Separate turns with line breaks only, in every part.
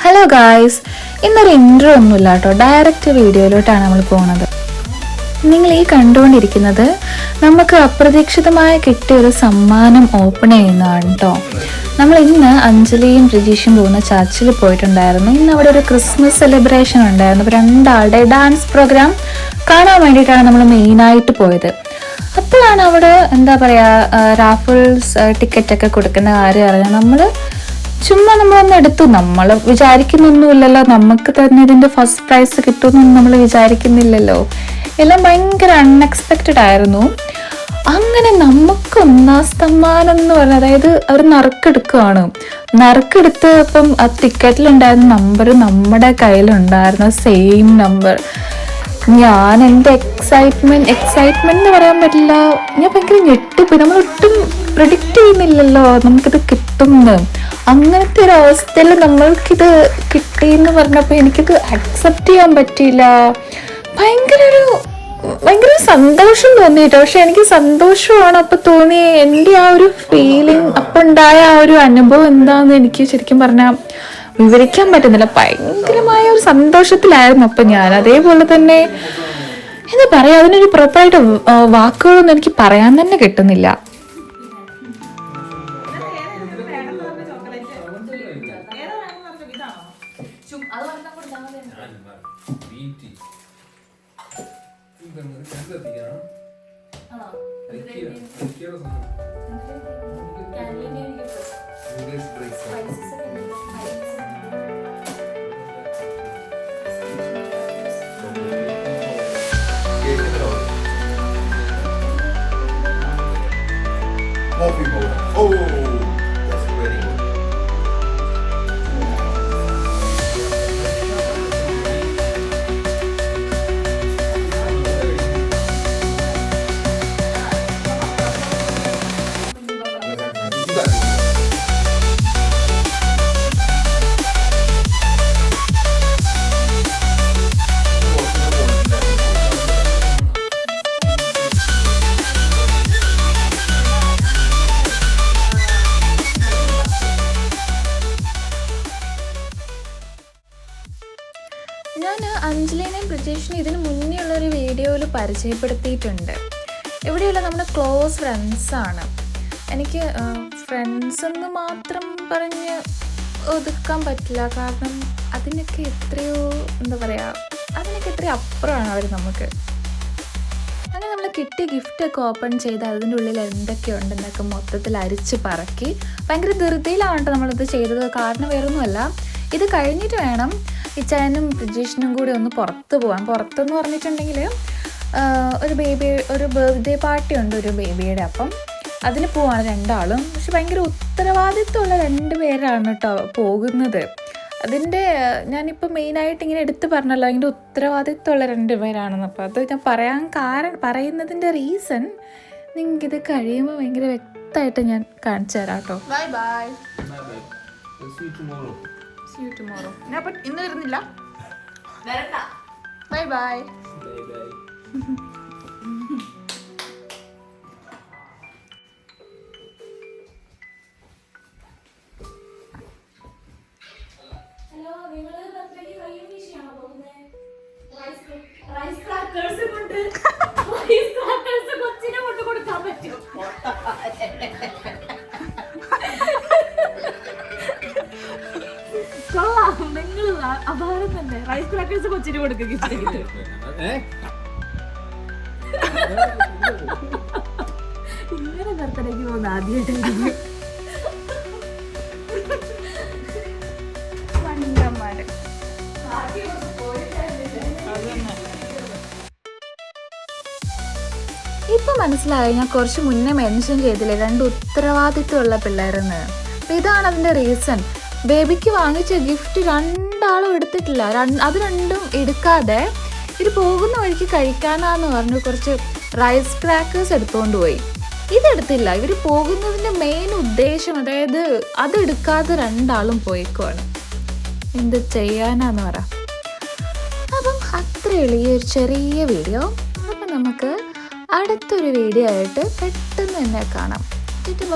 Hello guys, ഇന്നൊരു intro ഒന്നുമില്ല കേട്ടോ, ഡയറക്റ്റ് വീഡിയോയിലോട്ടാണ് നമ്മൾ പോകുന്നത്. നിങ്ങൾ ഈ കണ്ടുകൊണ്ടിരിക്കുന്നത് നമുക്ക് അപ്രതീക്ഷിതമായി കിട്ടിയ ഒരു സമ്മാനം ഓപ്പൺ ചെയ്യുന്നതാണ് കേട്ടോ. നമ്മൾ ഇന്ന് അഞ്ജലിയും രജീഷും പോകുന്ന ചർച്ചിൽ പോയിട്ടുണ്ടായിരുന്നു. ഇന്ന് അവിടെ ഒരു ക്രിസ്മസ് സെലിബ്രേഷൻ ഉണ്ടായിരുന്നു. അപ്പോൾ രണ്ടാളുടെ ഡാൻസ് പ്രോഗ്രാം കാണാൻ വേണ്ടിയിട്ടാണ് നമ്മൾ മെയിനായിട്ട് പോയത്. അപ്പോഴാണ് അവിടെ എന്താ പറയുക, റാഫിൾസ് ടിക്കറ്റൊക്കെ കൊടുക്കുന്ന കാര്യം അറിയാം. നമ്മളൊന്ന് എടുത്തു. നമ്മൾ വിചാരിക്കുന്നൊന്നുമില്ലല്ലോ, നമുക്ക് തന്നെ ഇതിൻ്റെ ഫസ്റ്റ് പ്രൈസ് കിട്ടുമെന്നൊന്നും നമ്മൾ വിചാരിക്കുന്നില്ലല്ലോ. എല്ലാം ഭയങ്കര അൺഎക്സ്പെക്റ്റഡ് ആയിരുന്നു. അങ്ങനെ നമുക്ക് ഒന്നാം സമ്മാനം എന്ന് പറഞ്ഞാൽ, അതായത് അവർ നറുക്കെടുക്കുകയാണ്. നറുക്കെടുത്ത് അപ്പം ആ ടിക്കറ്റിലുണ്ടായിരുന്ന നമ്പർ നമ്മുടെ കയ്യിലുണ്ടായിരുന്ന സെയിം നമ്പർ. ഞാൻ എൻ്റെ എക്സൈറ്റ്മെന്റ് എന്ന് പറയാൻ പറ്റില്ല, ഞാൻ ഭയങ്കര ഞെട്ടിപ്പോയി. നമ്മളൊട്ടും പ്രെഡിക്റ്റ് ചെയ്യുന്നില്ലല്ലോ നമുക്കിത് കിട്ടുമെന്ന്. അങ്ങനത്തെ ഒരു അവസ്ഥയിൽ നമ്മൾക്കിത് കിട്ടിയെന്ന് പറഞ്ഞപ്പോൾ എനിക്കിത് അക്സെപ്റ്റ് ചെയ്യാൻ പറ്റിയില്ല. ഭയങ്കര സന്തോഷം തോന്നിയിട്ടോ. പക്ഷെ എനിക്ക് സന്തോഷമാണ് അപ്പം തോന്നി. എൻ്റെ ആ ഒരു ഫീലിംഗ്, അപ്പം ഉണ്ടായ ആ ഒരു അനുഭവം എന്താണെന്ന് എനിക്ക് ശരിക്കും പറഞ്ഞാൽ വിവരിക്കാൻ പറ്റുന്നില്ല. ഭയങ്കരമായ ഒരു സന്തോഷത്തിലായിരുന്നു അപ്പം ഞാൻ. അതേപോലെ തന്നെ എന്താ പറയാ, അതിനൊരു പ്രോപ്പറായിട്ട് വാക്കുകളൊന്നും എനിക്ക് പറയാൻ തന്നെ കിട്ടുന്നില്ല.
Coffee powder. Oh, that's very good.
ഞാൻ അഞ്ജലിനെയും പ്രജേഷിനെയും ഇതിന് മുന്നേ ഉള്ളൊരു വീഡിയോയിൽ പരിചയപ്പെടുത്തിയിട്ടുണ്ട്. ഇവിടെയുള്ള നമ്മുടെ ക്ലോസ് ഫ്രണ്ട്സാണ്. എനിക്ക് ഫ്രണ്ട്സ് എന്ന് മാത്രം പറഞ്ഞ് ഒതുക്കാൻ പറ്റില്ല. കാരണം അതിനൊക്കെ എത്രയോ എത്രയോ അപ്പുറമാണ് അവർ നമുക്ക്. അങ്ങനെ നമ്മൾ കിട്ടിയ ഗിഫ്റ്റൊക്കെ ഓപ്പൺ ചെയ്ത് അതിൻ്റെ ഉള്ളിൽ എന്തൊക്കെയുണ്ടെന്നൊക്കെ മൊത്തത്തിൽ അരിച്ച് പറക്കി ഭയങ്കര ധൃതിയിലാണ് കേട്ടോ നമ്മളിത് ചെയ്തത്. കാരണം വേറൊന്നുമല്ല, ഇത് കഴിഞ്ഞിട്ട് വേണം ഇച്ചായനും പ്രജീഷിനും കൂടി ഒന്ന് പുറത്ത് പോകാൻ. പുറത്തെന്ന് പറഞ്ഞിട്ടുണ്ടെങ്കിൽ ഒരു ബർത്ത്ഡേ പാർട്ടി ഉണ്ട് ഒരു ബേബിയുടെ. അപ്പം അതിന് പോവാണ് രണ്ടാളും. പക്ഷെ ഭയങ്കര ഉത്തരവാദിത്വമുള്ള 2 പേരാണ് കേട്ടോ പോകുന്നത്. അതിൻ്റെ ഞാനിപ്പോൾ മെയിനായിട്ട് ഇങ്ങനെ എടുത്ത് പറഞ്ഞല്ലോ, അതിൻ്റെ ഉത്തരവാദിത്വമുള്ള 2 പേരാണെന്ന്. അപ്പോൾ അത് ഞാൻ പറയുന്നതിൻ്റെ റീസൺ നിങ്ങൾക്കിത് കഴിയുമ്പോൾ ഭയങ്കര വ്യക്തമായിട്ട് ഞാൻ കാണിച്ചു തരാം കേട്ടോ. Bye bye. See you tomorrow. ഞാൻ അപ്പോൾ ഇന്ന് വരുന്നില്ല. Bye bye. അപാരം തന്നെ. റൈസ് ക്രാക്കേഴ്സ് കൊച്ചിന് കൊടുക്കുക. ഇങ്ങനെ ബർത്ത്ഡേക്ക് പോകുന്ന ആദ്യമായിട്ടായിരിക്കും. ഇപ്പൊ മനസ്സിലായി, ഞാൻ കുറച്ച് മുന്നേ മെൻഷൻ ചെയ്തില്ലേ 2 ഉത്തരവാദിത്വമുള്ള പിള്ളേരെന്ന്. അപ്പം ഇതാണ് അതിൻ്റെ റീസൺ. ബേബിക്ക് വാങ്ങിച്ച ഗിഫ്റ്റ് രണ്ടാളും എടുത്തിട്ടില്ല. അത് രണ്ടും എടുക്കാതെ ഇത് പോകുന്ന വഴിക്ക് കഴിക്കാനാന്ന് പറഞ്ഞു കുറച്ച് റൈസ് ക്രാക്കേഴ്സ് എടുത്തുകൊണ്ട് പോയി. ഇതെടുത്തില്ല. ഇവർ പോകുന്നതിൻ്റെ മെയിൻ ഉദ്ദേശം, അതായത് അതെടുക്കാതെ രണ്ടാളും പോയിക്കുവാണ്. എന്ത് ചെയ്യാനാന്ന് പറ. അപ്പം അത്രയുള്ള ഈ ഒരു ചെറിയ വീഡിയോ. അപ്പം നമുക്ക് അടുത്തൊരു വീഡിയോ ആയിട്ട് പെട്ടെന്ന് തന്നെ കാണാം.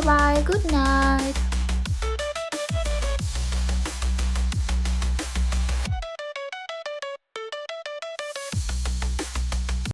Bye, good night.